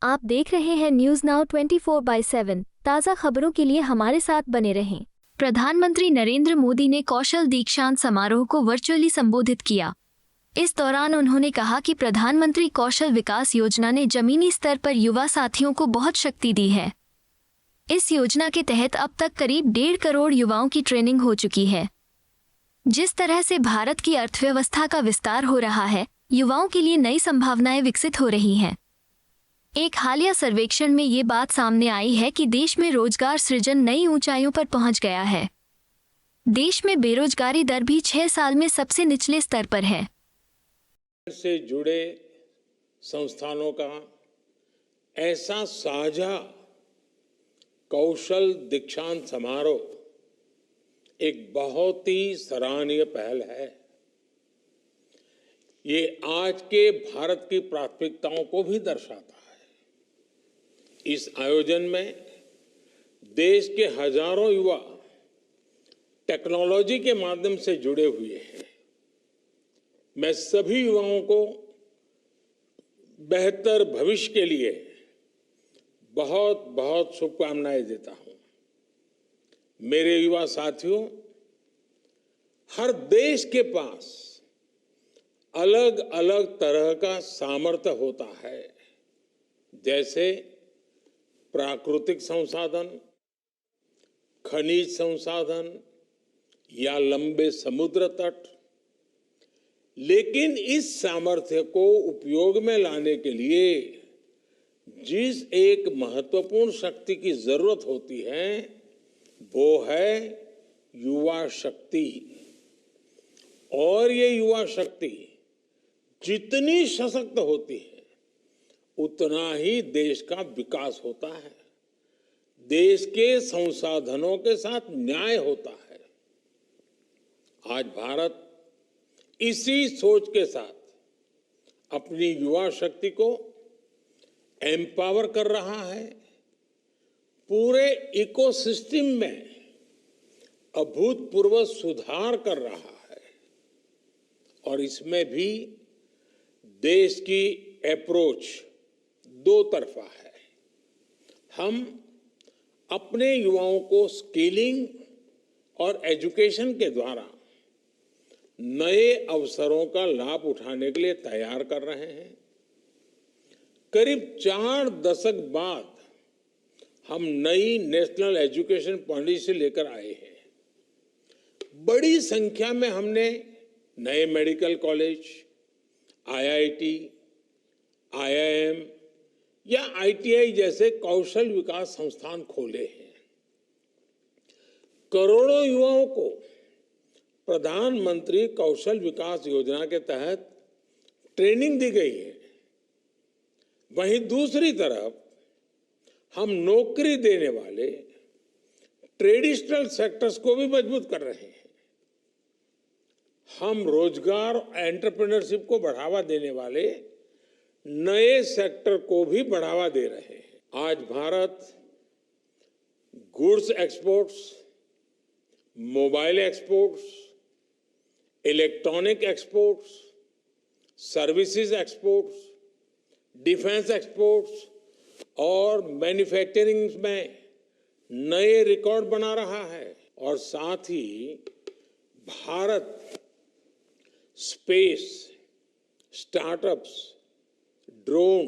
आप देख रहे हैं न्यूज नाउ 24/7। ताज़ा खबरों के लिए हमारे साथ बने रहें। प्रधानमंत्री नरेंद्र मोदी ने कौशल दीक्षांत समारोह को वर्चुअली संबोधित किया। इस दौरान उन्होंने कहा कि प्रधानमंत्री कौशल विकास योजना ने जमीनी स्तर पर युवा साथियों को बहुत शक्ति दी है। इस योजना के तहत अब तक करीब 1.5 करोड़ युवाओं की ट्रेनिंग हो चुकी है। जिस तरह से भारत की अर्थव्यवस्था का विस्तार हो रहा है, युवाओं के लिए नई संभावनाएं विकसित हो रही हैं। एक हालिया सर्वेक्षण में ये बात सामने आई है कि देश में रोजगार सृजन नई ऊंचाइयों पर पहुंच गया है। देश में बेरोजगारी दर भी 6 साल में सबसे निचले स्तर पर है। से जुड़े संस्थानों का ऐसा साझा कौशल दीक्षांत समारोह एक बहुत ही सराहनीय पहल है। ये आज के भारत की प्राथमिकताओं को भी दर्शाता है। इस आयोजन में देश के हजारों युवा टेक्नोलॉजी के माध्यम से जुड़े हुए हैं। मैं सभी युवाओं को बेहतर भविष्य के लिए बहुत बहुत शुभकामनाएं देता हूं। मेरे युवा साथियों, हर देश के पास अलग अलग तरह का सामर्थ्य होता है, जैसे प्राकृतिक संसाधन, खनिज संसाधन या लंबे समुद्र तट। लेकिन इस सामर्थ्य को उपयोग में लाने के लिए जिस एक महत्वपूर्ण शक्ति की जरूरत होती है, वो है युवा शक्ति। और ये युवा शक्ति जितनी सशक्त होती है, उतना ही देश का विकास होता है, देश के संसाधनों के साथ न्याय होता है। आज भारत इसी सोच के साथ अपनी युवा शक्ति को एम्पावर कर रहा है। पूरे इकोसिस्टम में अभूतपूर्व सुधार कर रहा है। और इसमें भी देश की अप्रोच दो तरफा है। हम अपने युवाओं को स्किलिंग और एजुकेशन के द्वारा नए अवसरों का लाभ उठाने के लिए तैयार कर रहे हैं। करीब 4 दशक बाद हम नई नेशनल एजुकेशन पॉलिसी लेकर आए हैं। बड़ी संख्या में हमने नए मेडिकल कॉलेज, आईआईटी, आईआईएम या आईटीआई जैसे कौशल विकास संस्थान खोले हैं। करोड़ों युवाओं को प्रधानमंत्री कौशल विकास योजना के तहत ट्रेनिंग दी गई है। वहीं दूसरी तरफ हम नौकरी देने वाले ट्रेडिशनल सेक्टर्स को भी मजबूत कर रहे हैं। हम रोजगार और एंटरप्रेन्योरशिप को बढ़ावा देने वाले नए सेक्टर को भी बढ़ावा दे रहे हैं। आज Bharat goods exports, mobile exports, electronic exports, services exports, defence exports और मैन्युफैक्चरिंग में नए रिकॉर्ड बना रहा है। और साथ ही Bharat space, startups, drone,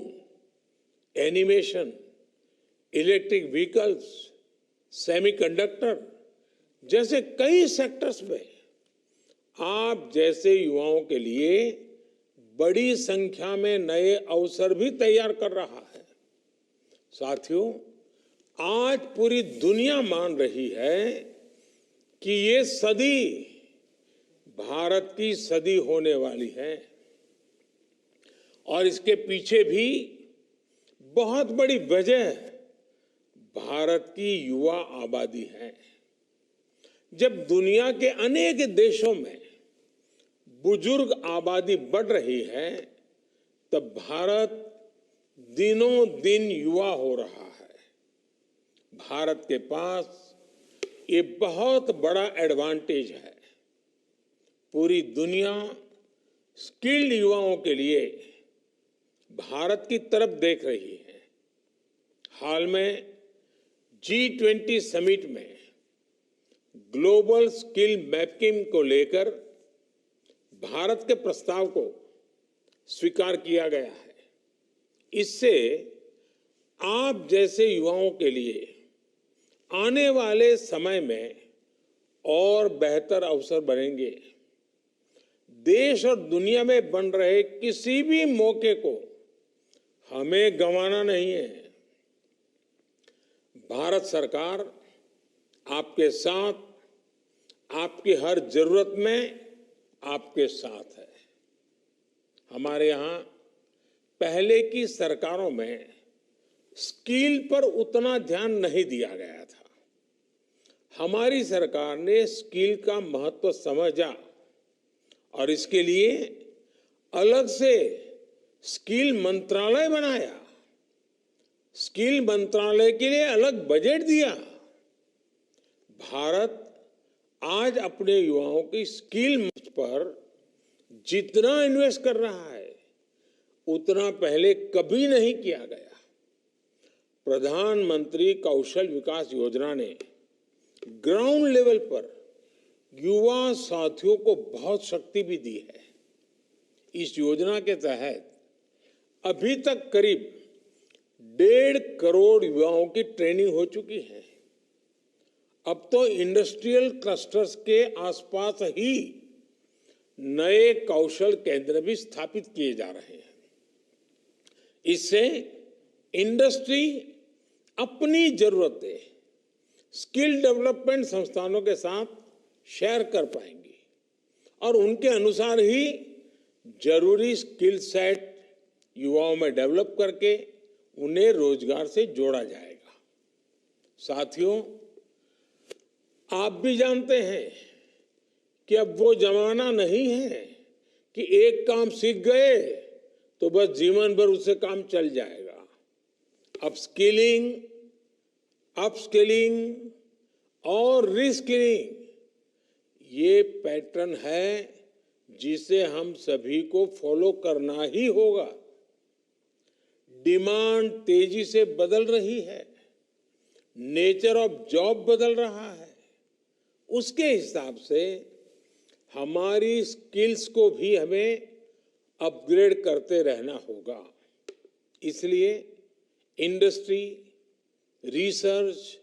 animation, electric vehicles, semiconductor जैसे कई सेक्टर्स में आप जैसे युवाओं के लिए बड़ी संख्या में नए अवसर भी तैयार कर रहा है। साथियों, आज पूरी दुनिया मान रही है कि ये सदी भारत की सदी होने वाली है। और इसके पीछे भी बहुत बड़ी वजह भारत की युवा आबादी है। जब दुनिया के अनेक देशों में बुजुर्ग आबादी बढ़ रही है, तब भारत दिनों दिन युवा हो रहा है। भारत के पास ये बहुत बड़ा एडवांटेज है। पूरी दुनिया स्किल्ड युवाओं के लिए भारत की तरफ देख रही है। हाल में G20 समिट में ग्लोबल स्किल मैपिंग को लेकर भारत के प्रस्ताव को स्वीकार किया गया है। इससे आप जैसे युवाओं के लिए आने वाले समय में और बेहतर अवसर बनेंगे। देश और दुनिया में बन रहे किसी भी मौके को हमें गंवाना नहीं है। भारत सरकार आपके साथ, आपकी हर जरूरत में आपके साथ है। हमारे यहाँ पहले की सरकारों में स्किल पर उतना ध्यान नहीं दिया गया था। हमारी सरकार ने स्किल का महत्व समझा और इसके लिए अलग से स्किल मंत्रालय बनाया। स्किल मंत्रालय के लिए अलग बजट दिया। भारत आज अपने युवाओं की स्किल पर जितना इन्वेस्ट कर रहा है उतना पहले कभी नहीं किया गया। प्रधानमंत्री कौशल विकास योजना ने ग्राउंड लेवल पर युवा साथियों को बहुत शक्ति भी दी है। इस योजना के तहत अभी तक करीब 1.5 करोड़ युवाओं की ट्रेनिंग हो चुकी है। अब तो इंडस्ट्रियल क्लस्टर्स के आसपास ही नए कौशल केंद्र भी स्थापित किए जा रहे हैं। इससे इंडस्ट्री अपनी जरूरतें स्किल डेवलपमेंट संस्थानों के साथ शेयर कर पाएंगी और उनके अनुसार ही जरूरी स्किल सेट युवाओं में डेवलप करके उन्हें रोजगार से जोड़ा जाएगा। साथियों, आप भी जानते हैं कि अब वो जमाना नहीं है कि एक काम सीख गए तो बस जीवन भर उससे काम चल जाएगा। अब स्किलिंग, अपस्किलिंग और रीस्किलिंग ये पैटर्न है जिसे हम सभी को फॉलो करना ही होगा। डिमांड तेजी से बदल रही है, नेचर ऑफ जॉब बदल रहा है। उसके हिसाब से हमारी स्किल्स को भी हमें अपग्रेड करते रहना होगा। इसलिए इंडस्ट्री, रिसर्च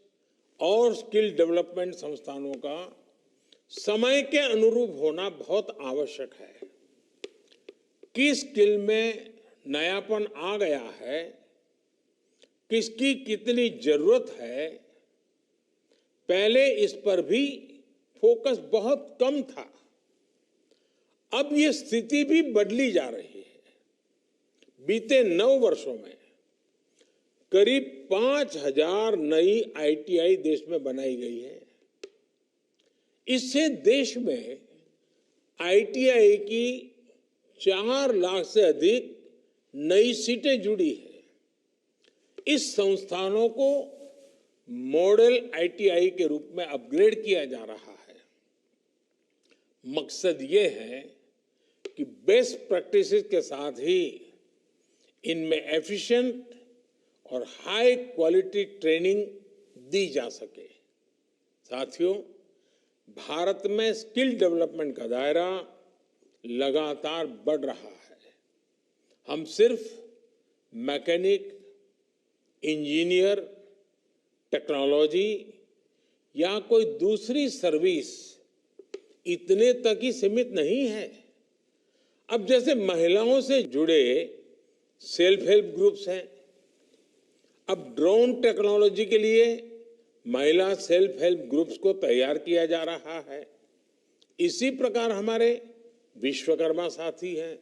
और स्किल डेवलपमेंट संस्थानों का समय के अनुरूप होना बहुत आवश्यक है। किस स्किल में नयापन आ गया है, किसकी कितनी जरूरत है, पहले इस पर भी फोकस बहुत कम था। अब ये स्थिति भी बदली जा रही है। बीते 9 वर्षों में करीब 5,000 नई आईटीआई देश में बनाई गई है। इससे देश में आईटीआई की 4 लाख से अधिक नई सीटें जुड़ी है। इस संस्थानों को मॉडल आईटीआई के रूप में अपग्रेड किया जा रहा है। मकसद ये है कि बेस्ट प्रैक्टिसेस के साथ ही इनमें एफिशिएंट और हाई क्वालिटी ट्रेनिंग दी जा सके। साथियों, भारत में स्किल डेवलपमेंट का दायरा लगातार बढ़ रहा है। हम सिर्फ मैकेनिक, इंजीनियर, टेक्नोलॉजी या कोई दूसरी सर्विस इतने तक ही सीमित नहीं है। अब जैसे महिलाओं से जुड़े सेल्फ हेल्प ग्रुप्स हैं, अब ड्रोन टेक्नोलॉजी के लिए महिला सेल्फ हेल्प ग्रुप्स को तैयार किया जा रहा है। इसी प्रकार हमारे विश्वकर्मा साथी हैं।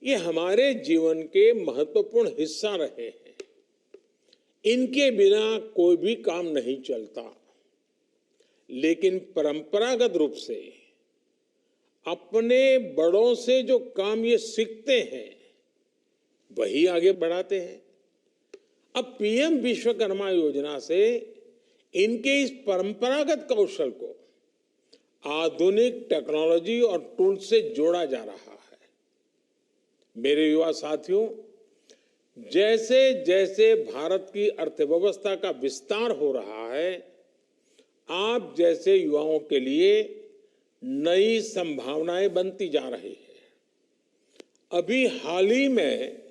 ये हमारे जीवन के महत्वपूर्ण हिस्सा रहे हैं। इनके बिना कोई भी काम नहीं चलता। लेकिन परंपरागत रूप से अपने बड़ों से जो काम ये सीखते हैं वही आगे बढ़ाते हैं। अब पीएम विश्वकर्मा योजना से इनके इस परंपरागत कौशल को आधुनिक टेक्नोलॉजी और टूल से जोड़ा जा रहा है। मेरे युवा साथियों, जैसे जैसे भारत की अर्थव्यवस्था का विस्तार हो रहा है, आप जैसे युवाओं के लिए नई संभावनाएं बनती जा रही है। अभी हाल ही में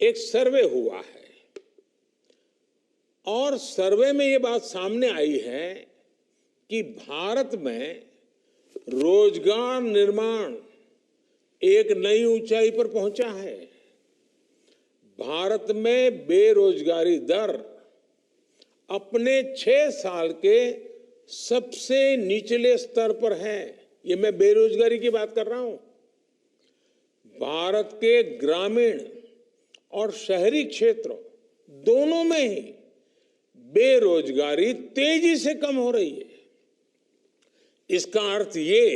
एक सर्वे हुआ है और सर्वे में ये बात सामने आई है कि भारत में रोजगार निर्माण एक नई ऊंचाई पर पहुंचा है। भारत में बेरोजगारी दर अपने 6 साल के सबसे निचले स्तर पर है। ये मैं बेरोजगारी की बात कर रहा हूं। भारत के ग्रामीण और शहरी क्षेत्रों दोनों में ही बेरोजगारी तेजी से कम हो रही है। इसका अर्थ ये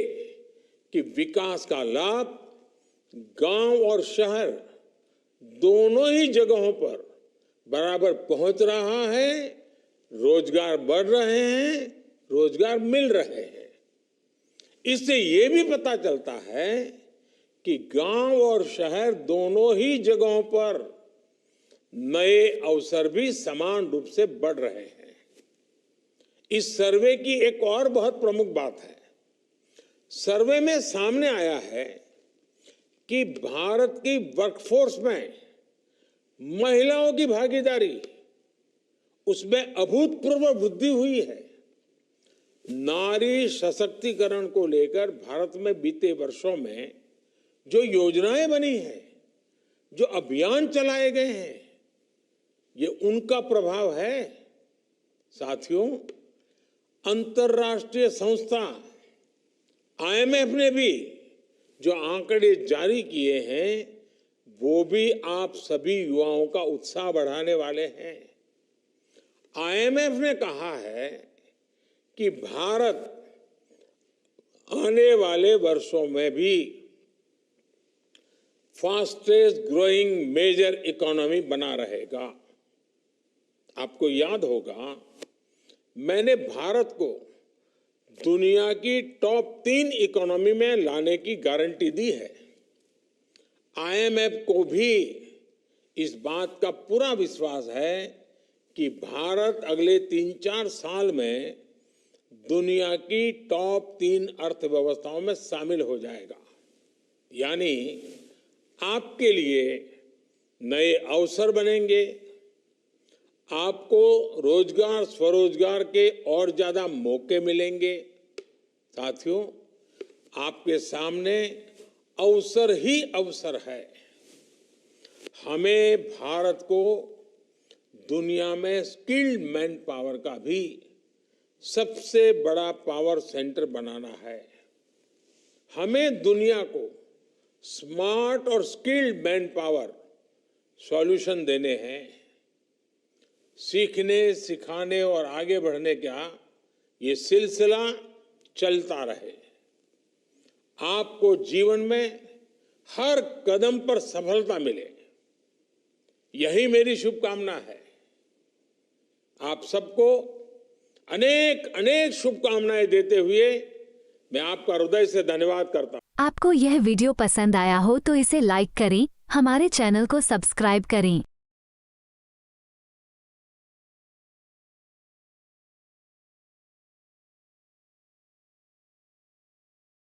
कि विकास का लाभ गांव और शहर दोनों ही जगहों पर बराबर पहुंच रहा है। रोजगार बढ़ रहे हैं, रोजगार मिल रहे हैं। इससे ये भी पता चलता है कि गांव और शहर दोनों ही जगहों पर नए अवसर भी समान रूप से बढ़ रहे हैं। इस सर्वे की एक और बहुत प्रमुख बात है। सर्वे में सामने आया है कि भारत की वर्कफोर्स में महिलाओं की भागीदारी उसमें अभूतपूर्व वृद्धि हुई है। नारी सशक्तिकरण को लेकर भारत में बीते वर्षों में जो योजनाएं बनी हैं, जो अभियान चलाए गए हैं, ये उनका प्रभाव है। साथियों, अंतर्राष्ट्रीय संस्था IMF ने भी जो आंकड़े जारी किए हैं, वो भी आप सभी युवाओं का उत्साह बढ़ाने वाले हैं। IMF ने कहा है कि भारत आने वाले वर्षों में भी फास्टेस्ट ग्रोइंग मेजर इकोनॉमी बना रहेगा। आपको याद होगा, मैंने भारत को दुनिया की टॉप 3 इकोनॉमी में लाने की गारंटी दी है। IMF को भी इस बात का पूरा विश्वास है कि भारत अगले 3-4 साल में दुनिया की टॉप 3 अर्थव्यवस्थाओं में शामिल हो जाएगा। यानी आपके लिए नए अवसर बनेंगे, आपको रोजगार स्वरोजगार के और ज्यादा मौके मिलेंगे। साथियों, आपके सामने अवसर ही अवसर है। हमें भारत को दुनिया में स्किल्ड मैन पावर का भी सबसे बड़ा पावर सेंटर बनाना है। हमें दुनिया को स्मार्ट और स्किल्ड मैन पावर सॉल्यूशन देने हैं। सीखने, सिखाने और आगे बढ़ने का ये सिलसिला चलता रहे। आपको जीवन में हर कदम पर सफलता मिले, यही मेरी शुभकामना है। आप सबको अनेक अनेक शुभकामनाएं देते हुए मैं आपका हृदय से धन्यवाद करता हूं। आपको यह वीडियो पसंद आया हो तो इसे लाइक करें, हमारे चैनल को सब्सक्राइब करें।